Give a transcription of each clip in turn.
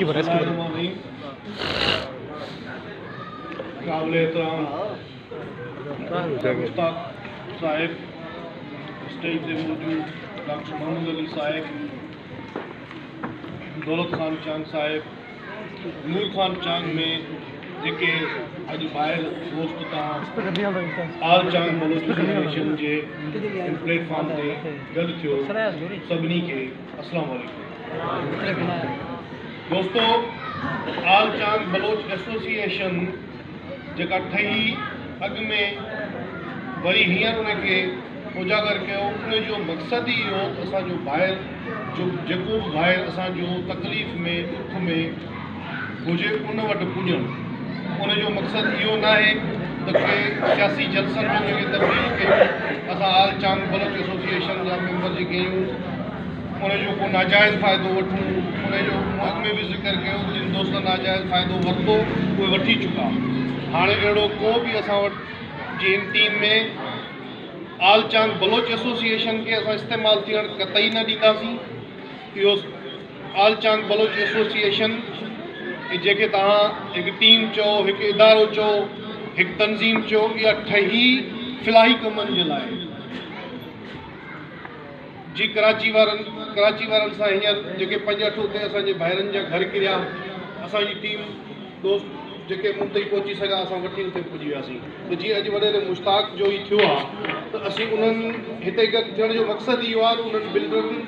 काबिल एहतराम मुश्ताक साहिब, स्टेज से मौजूद डॉक्टर मोहम्मद अली साहिब, दौलत खान चांग साहिब, नूर खान चांग में जेके अॼु ॿाहिरि दोस्त तव्हां आल चांग बलोच एसोसिएशन जे प्लेटफॉर्म ते गॾु थियो, सभिनी खे अस्सलाम वालेकुम। दोस्तों, आल चांग बलोच एसोसिएशन जेका ठही अॻ में वरी हींअर उनखे उजागर कयो, उन जो मक़सदु ई इहो त असांजो ॿाहिरि जो जेको बि ॿाहिरि असांजो तकलीफ़ में दुख में हुजे उन वटि पुॼणु। उन जो मक़सदु इहो न आहे त के सियासी जलसनि में उनखे तब्दील कयूं। असां आल चांग बलोच एसोसिएशन जा मेंबर जेके आहियूं उन जो को नाजाइज़ फ़ाइदो वठूं। उन जो अॻ में बि ज़िक्र कयो, जिन दोस्तनि नाजाइज़ फ़ाइदो वरितो उहे वठी चुका। हाणे अहिड़ो को बि असां वटि जी टीम में आल चांग बलोच एसोसिएशन खे असां इस्तेमालु थियणु क़तई न ॾींदासीं। इहो आल चांग बलोच एसोसिएशन जेके तव्हां हिकु टीम चओ, हिकु इदारो चओ, हिकु तनज़ीम चओ, इहा ठही फ़िलाही कमनि जे लाइ जी कराची वारनि सां हींअर जेके 5-8 हुते असांजे भाइरनि जा घर किरिया, असांजी टीम दोस्त जेके मूं ताईं पहुची सघिया असां वठी हुते पुॼी वियासीं। त जीअं अॼु वॾेरे मुश्ताक जो ई थियो आहे त असीं उन्हनि हिते गॾु थियण जो मक़सदु इहो आहे त उन्हनि बिल्डरनि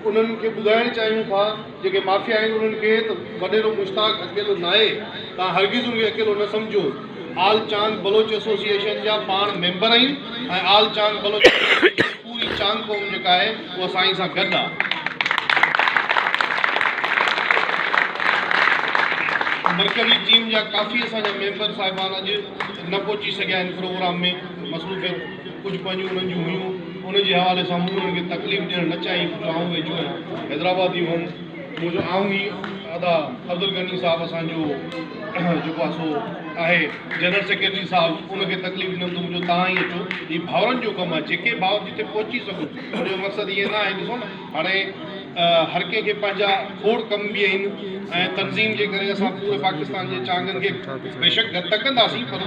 उन्हनि खे ॿुधाइणु चाहियूं था जेके माफ़िया आहिनि उन्हनि खे त वॾेरो मुश्ताक अकेलो न आहे, तव्हां हरगिज़ उनखे अकेलो न सम्झो। आल चांग बलोच एसोसिएशन जा पाण मेंबर आहिनि ऐं आल चांग बलोच पूरी चांग क़ौम जेका आहे उहा असां सां गॾु आहे। मरकज़ी टीम जा काफ़ी असांजा मेंबर साहिबान अॼु न पहुची सघिया आहिनि प्रोग्राम में, मसरूफ़ियत कुझु पंहिंजूं उन्हनि जूं हुयूं, उनजे हवाले सां मूं उन्हनि खे तकलीफ़ ॾियणु न चाही। आऊं वेझो आहियां हैदराबाद ई हुउमि, मुंहिंजो आऊं ई अदा अब्दुल गनी साहब असांजो जेको आहे सो आहे जनरल सेक्रेटरी साहब, उनखे तकलीफ़ ॾिनो त मुंहिंजो तव्हां ई अचो। हीउ भाउरनि जो कमु आहे, जेके भाउर जिते पहुची सघूं। उनजो मक़सदु इहे न आहे, ॾिसो न हाणे हर कंहिंखे पंहिंजा खोड़ कम बि आहिनि ऐं तनज़ीम जे करे असां पूरे पाकिस्तान जे चांगनि खे बेशक न तकंदासीं, पर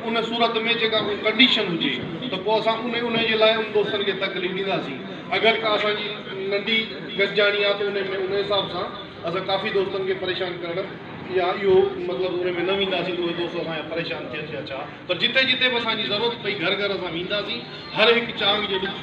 उन सूरत में जेका कंडीशन हुजे त पोइ असां उन जे लाइ उन दोस्तनि खे तकलीफ़ ॾींदासीं। अगरि का असांजी नंढी गॾिजाणी आहे त उन हिसाब सां असां काफ़ी दोस्तनि खे परेशान करणु या इहो मतिलबु उन में न वेंदासीं त उहे दोस्त असांजा परेशान थियनि या छा। पर जिते जिते बि असांजी ज़रूरत पई घर घर असां वेंदासीं, हर हिकु चांग जे दुख